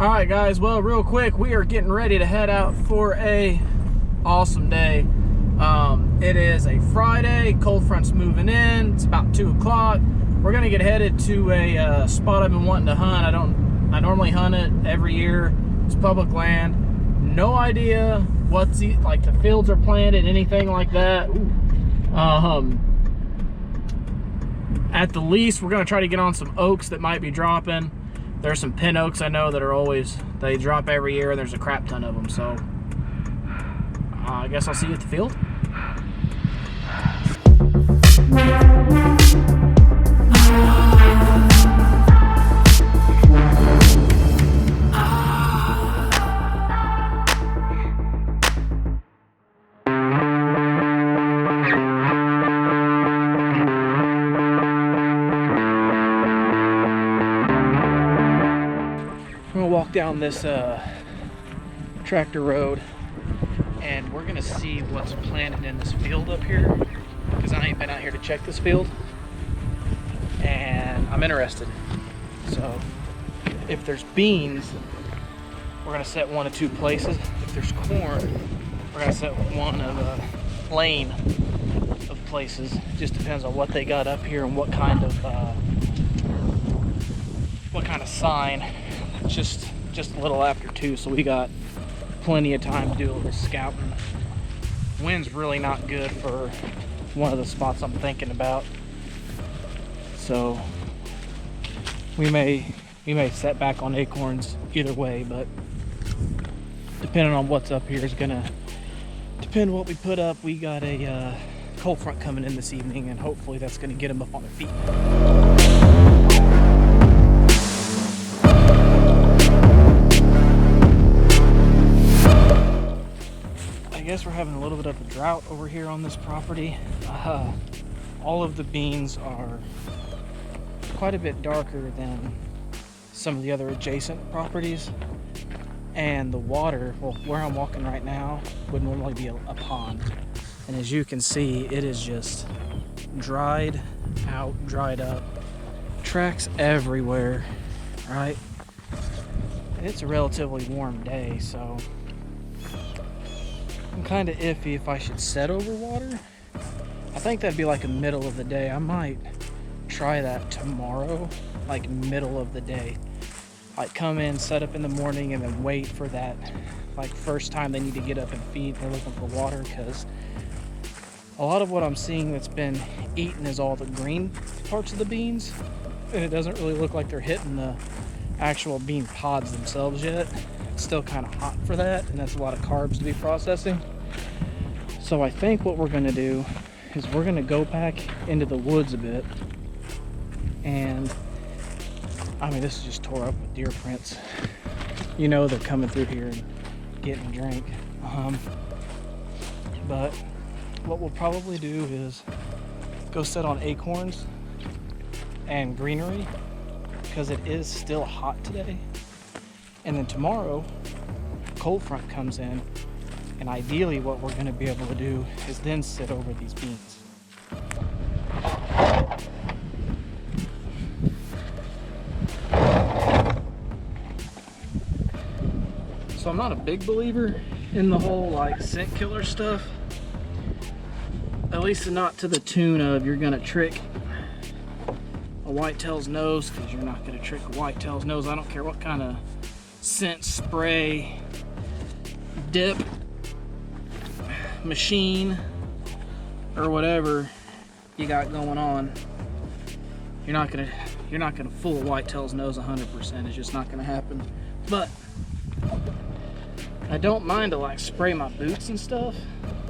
All right, guys. Well, real quick, we are getting ready to head out for a awesome day. It is a Friday. Cold front's moving in. It's about 2 o'clock. We're gonna get headed to a spot I've been wanting to hunt. I normally hunt it every year. It's public land. No idea what's like the fields are planted, anything like that. At the least, we're gonna try to get on some oaks that might be dropping. There's some pin oaks I know that are they drop every year, and there's a crap ton of them. So I guess I'll see you at the field. Walk down this tractor road, and we're gonna see what's planted in this field up here, because I ain't been out here to check this field and I'm interested. So if there's beans, we're gonna set one of two places. If there's corn, we're gonna set one of a lane of places. It just depends on what they got up here and what kind of sign. Just a little after 2, so we got plenty of time to do a little scouting. Wind's really not good for one of the spots I'm thinking about, so we may set back on acorns either way, but depending on what's up here is gonna depend what we put up. We got a cold front coming in this evening, and hopefully that's gonna get them up on their feet. I guess we're having a little bit of a drought over here on this property. All of the beans are quite a bit darker than some of the other adjacent properties, and the water, well, where I'm walking right now would normally be a pond, and as you can see, it is just dried out, dried up, tracks everywhere, right? And it's a relatively warm day, so I'm kind of iffy if I should set over water. I think that'd be like a middle of the day. I might try that tomorrow, like middle of the day. Like come in, set up in the morning, and then wait for that, like first time they need to get up and feed, they're looking for water, because a lot of what I'm seeing that's been eaten is all the green parts of the beans, and it doesn't really look like they're hitting the actual bean pods themselves yet. It's still kind of hot for that, and that's a lot of carbs to be processing. So I think what we're going to do is we're going to go back into the woods a bit, and I mean, this is just tore up with deer prints. You know they're coming through here and getting a drink. But what we'll probably do is go set on acorns and greenery, because it is still hot today. And then tomorrow, cold front comes in, and ideally what we're going to be able to do is then sit over these beans. So I'm not a big believer in the whole like scent killer stuff, at least not to the tune of you're going to trick a whitetail's nose, because you're not going to trick a whitetail's nose. I don't care what kind of scent spray, dip, machine, or whatever you got going on. You're not gonna fool a whitetail's nose 100%. It's just not gonna happen. But I don't mind to like spray my boots and stuff,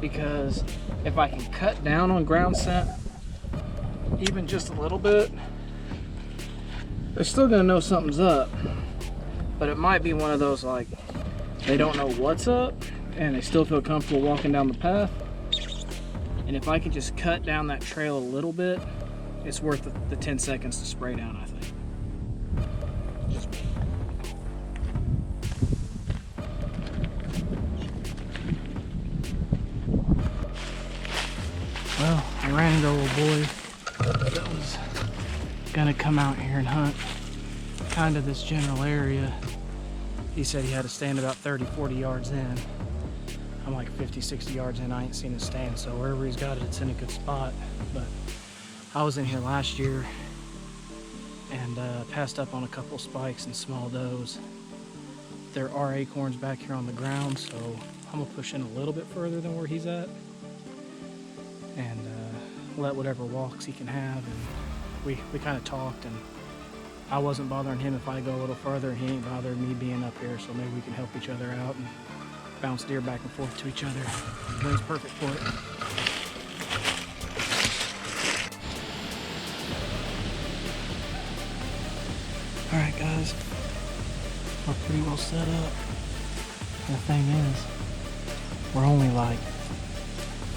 because if I can cut down on ground scent even just a little bit, they're still gonna know something's up. But it might be one of those like they don't know what's up and they still feel comfortable walking down the path. And if I can just cut down that trail a little bit, it's worth the 10 seconds to spray down, I think. Just me. Well, I ran into a little boy that was gonna come out here and hunt kind of this general area. he said he had to stand about 30, 40 yards in. I'm like 50, 60 yards in. I ain't seen it stand. So wherever he's got it, it's in a good spot. But I was in here last year and passed up on a couple spikes and small does. There are acorns back here on the ground, so I'm gonna push in a little bit further than where he's at and let whatever walks he can have. And we kind of talked, and I wasn't bothering him if I go a little further, and he ain't bothered me being up here, so maybe we can help each other out and bounce deer back and forth to each other. The wind's perfect for it. Alright guys, we're pretty well set up. And the thing is, we're only like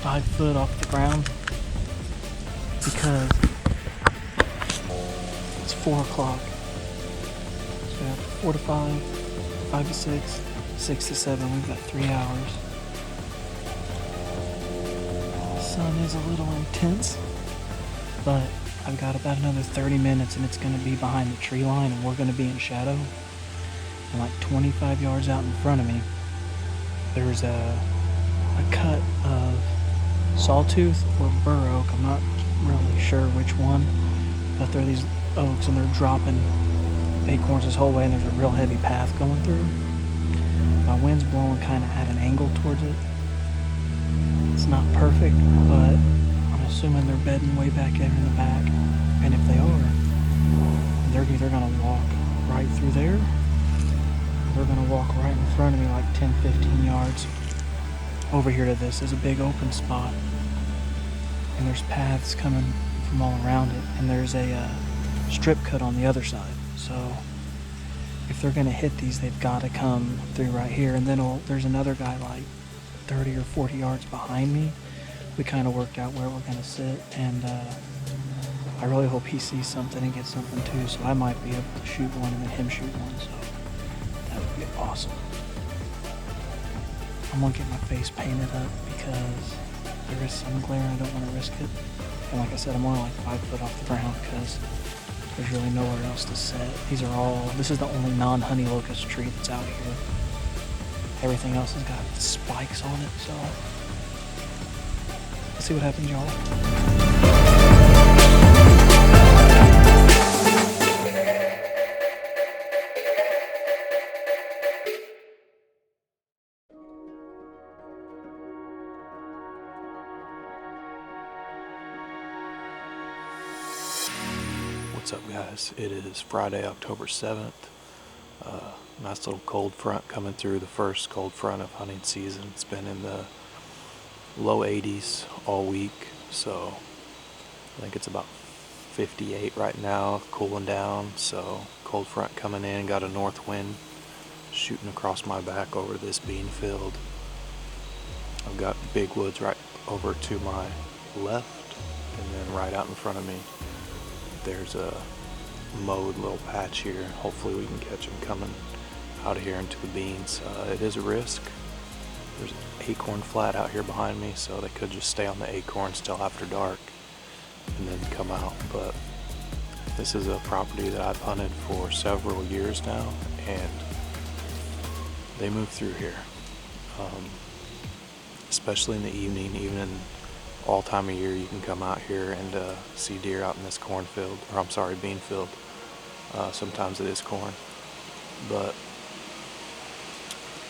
5 foot off the ground because it's 4 o'clock. So we have 4 to 5, 5 to 6, 6 to 7. We've got 3 hours. The sun is a little intense, but I've got about another 30 minutes and it's going to be behind the tree line and we're going to be in shadow. And like 25 yards out in front of me, there's a cut of sawtooth or bur oak. I'm not really sure which one, but there are these oaks and they're dropping acorns this whole way, and there's a real heavy path going through. My wind's blowing kind of at an angle towards it. It's not perfect, but I'm assuming they're bedding way back there in the back. And if they are, they're either going to walk right through there, or they're going to walk right in front of me like 10, 15 yards over here to this. Is a big open spot. And there's paths coming from all around it. And there's a strip cut on the other side. So if they're going to hit these, they've got to come through right here. And then there's another guy like 30 or 40 yards behind me. We kind of worked out where we're going to sit, and I really hope he sees something and gets something too, so I might be able to shoot one and then him shoot one, so that would be awesome. I'm going to get my face painted up because there is some glare and I don't want to risk it. And like I said, I'm only like 5 foot off the ground because there's really nowhere else to set. This is the only non-honey locust tree that's out here. Everything else has got spikes on it, so let's see what happens, y'all. What's up, guys? It is Friday, October 7th. Nice little cold front coming through, the first cold front of hunting season. It's been in the low 80s all week, so I think it's about 58 right now, cooling down. So cold front coming in, got a north wind shooting across my back over this bean field. I've got big woods right over to my left, and then right out in front of me there's a mowed little patch here. Hopefully we can catch them coming out of here into the beans. It is a risk. There's an acorn flat out here behind me, so they could just stay on the acorns till after dark and then come out. But this is a property that I've hunted for several years now, and they move through here, especially in the evening. Even in all time of year, you can come out here and see deer out in this cornfield, or I'm sorry, bean field. Sometimes it is corn, but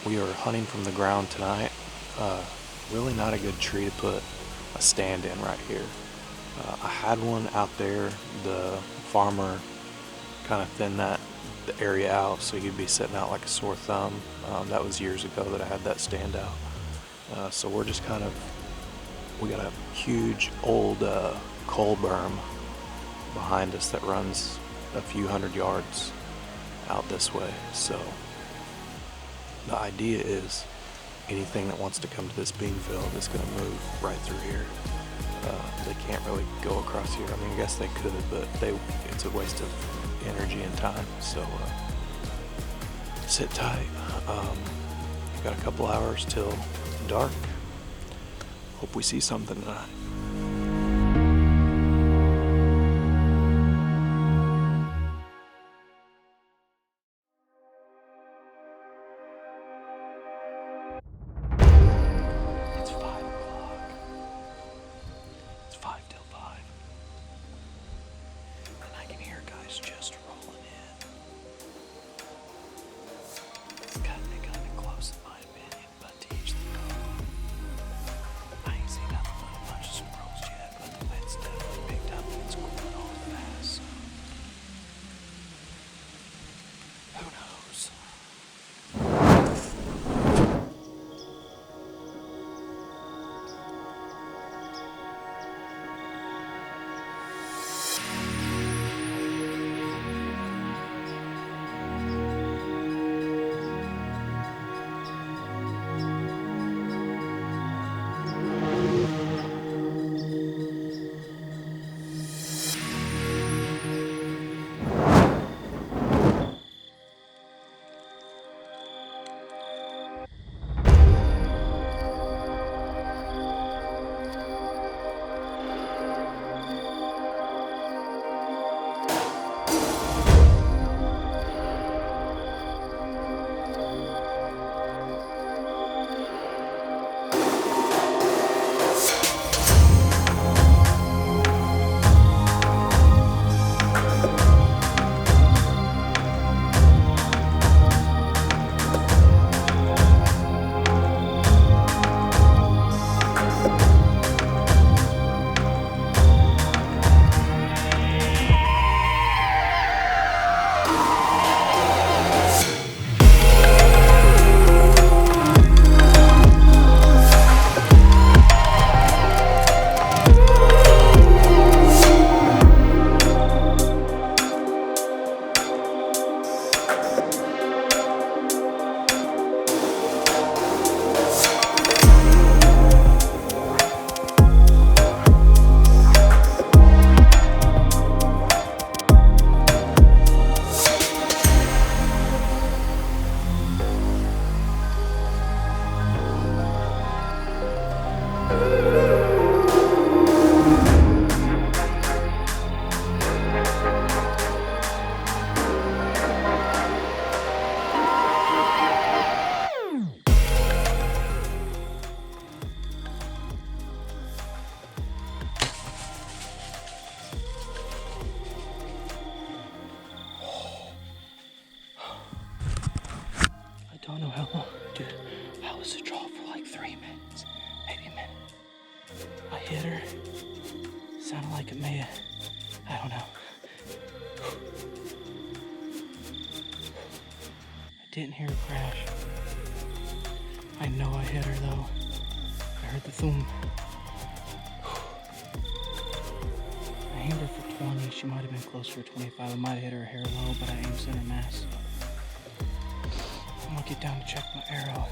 we are hunting from the ground tonight. Really not a good tree to put a stand in right here. I had one out there. The farmer kind of thinned the area out so you'd be sitting out like a sore thumb. That was years ago that I had that stand out. So we're just we got a huge old coal berm behind us that runs a few hundred yards out this way. So the idea is anything that wants to come to this bean field is going to move right through here. They can't really go across here. I mean, I guess they could, but it's a waste of energy and time. So sit tight. We've got a couple hours till dark. Hope we see something tonight. don't know how long. Dude, I was a draw for like 3 minutes, maybe a minute. I hit her. Sounded like it may have, I don't know. I didn't hear her crash. I know I hit her though. I heard the thump. I aimed her for 20. She might have been closer to 25. I might have hit her hair low, but I aimed center mass. I'm gonna get down to check my arrow.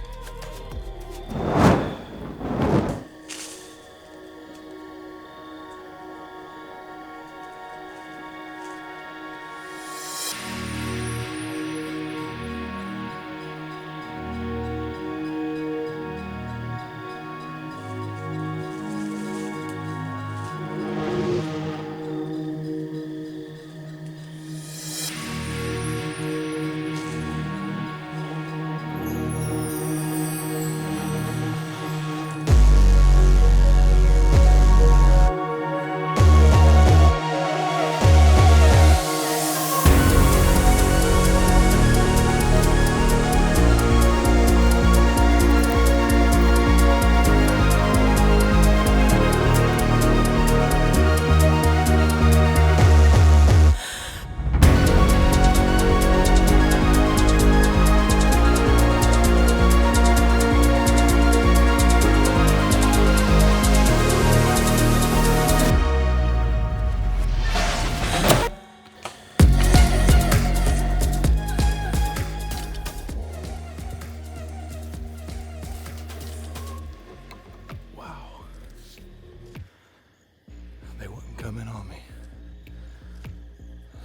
They wouldn't come in on me,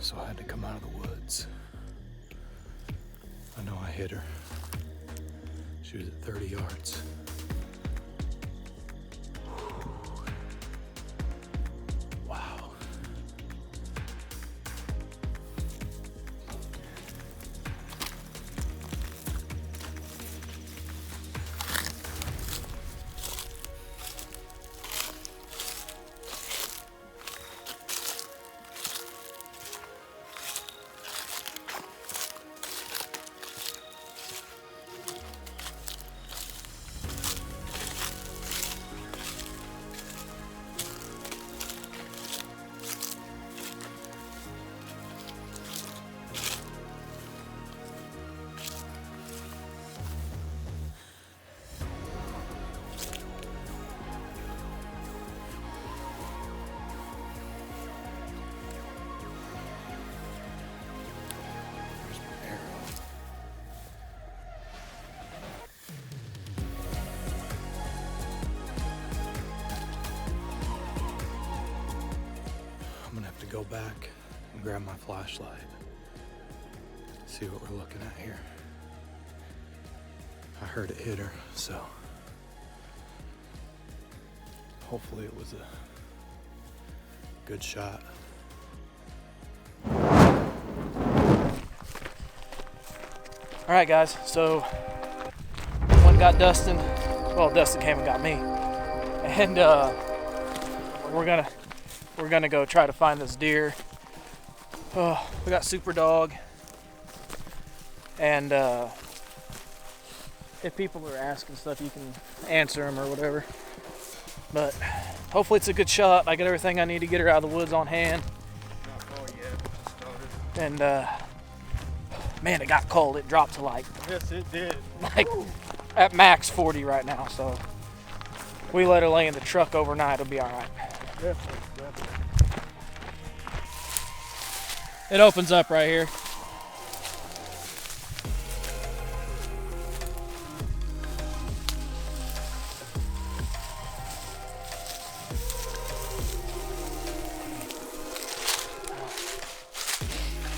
so I had to come out of the woods. I know I hit her. She was at 30 yards. Wow. Go back and grab my flashlight. See what we're looking at here. I heard it hit her, so hopefully it was a good shot. All right, guys, so one got Dustin. Well, Dustin came and got me. And we're gonna go try to find this deer. Oh, we got Super Dog. And if people are asking stuff, you can answer them or whatever. But hopefully it's a good shot. I got everything I need to get her out of the woods on hand. And man, it got cold. It dropped to like, Yes, it did. like at max 40 right now. So we let her lay in the truck overnight. It'll be all right. Definitely. It opens up right here.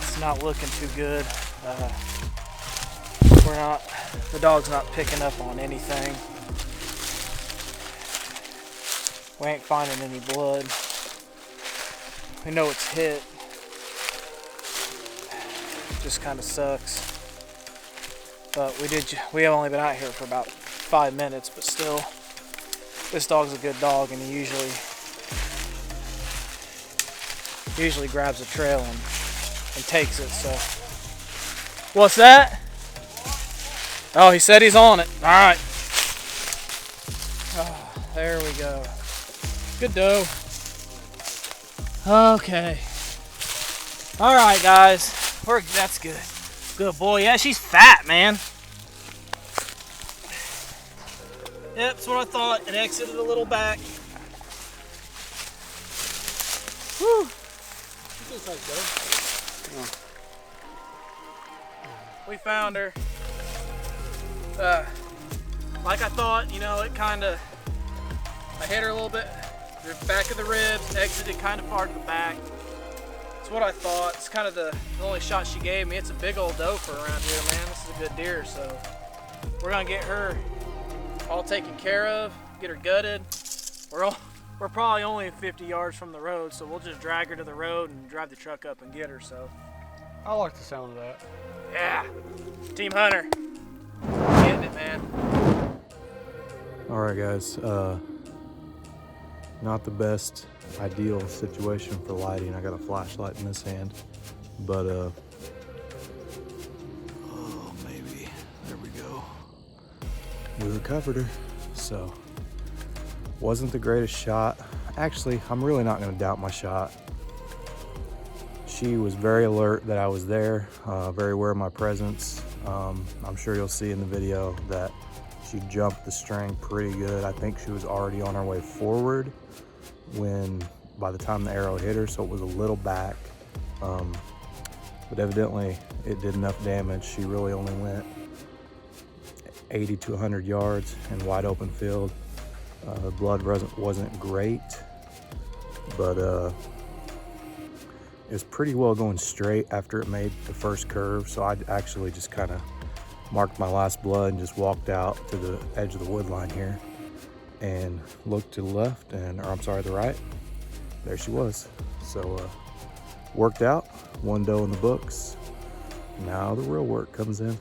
It's not looking too good. The dog's not picking up on anything. We ain't finding any blood. We know it's hit. Just kind of sucks. But we have only been out here for about 5 minutes, but still, this dog's a good dog, and he usually grabs a trail and takes it. So, what's that? Oh, he said he's on it. All right. Oh, there we go. Good doe. Okay. All right, guys. That's good. Good boy. Yeah, she's fat, man. Yep, that's what I thought. It exited a little back. Whew. We found her. Like I thought, you know, I hit her a little bit. The back of the ribs, exited kind of far to the back. That's what I thought. It's kind of the only shot she gave me. It's a big old doe for around here, man. This is a good deer, so we're gonna get her all taken care of, get her gutted. We're probably only 50 yards from the road, so we'll just drag her to the road and drive the truck up and get her. So I like the sound of that. yeah, Team Hunter, getting it, man. All right, guys. Not the best ideal situation for lighting. I got a flashlight in this hand, but oh, maybe there we go. We recovered her, so wasn't the greatest shot. Actually, I'm really not going to doubt my shot. She was very alert that I was there, very aware of my presence. I'm sure you'll see in the video that she jumped the string pretty good. I think she was already on her way forward by the time the arrow hit her, so it was a little back. But evidently it did enough damage. She really only went 80 to 100 yards in wide open field. The blood wasn't great, but it was pretty well going straight after it made the first curve. So I actually just kind of marked my last blood and just walked out to the edge of the wood line here and looked to the left, the right. There she was. So worked out, one doe in the books. Now the real work comes in.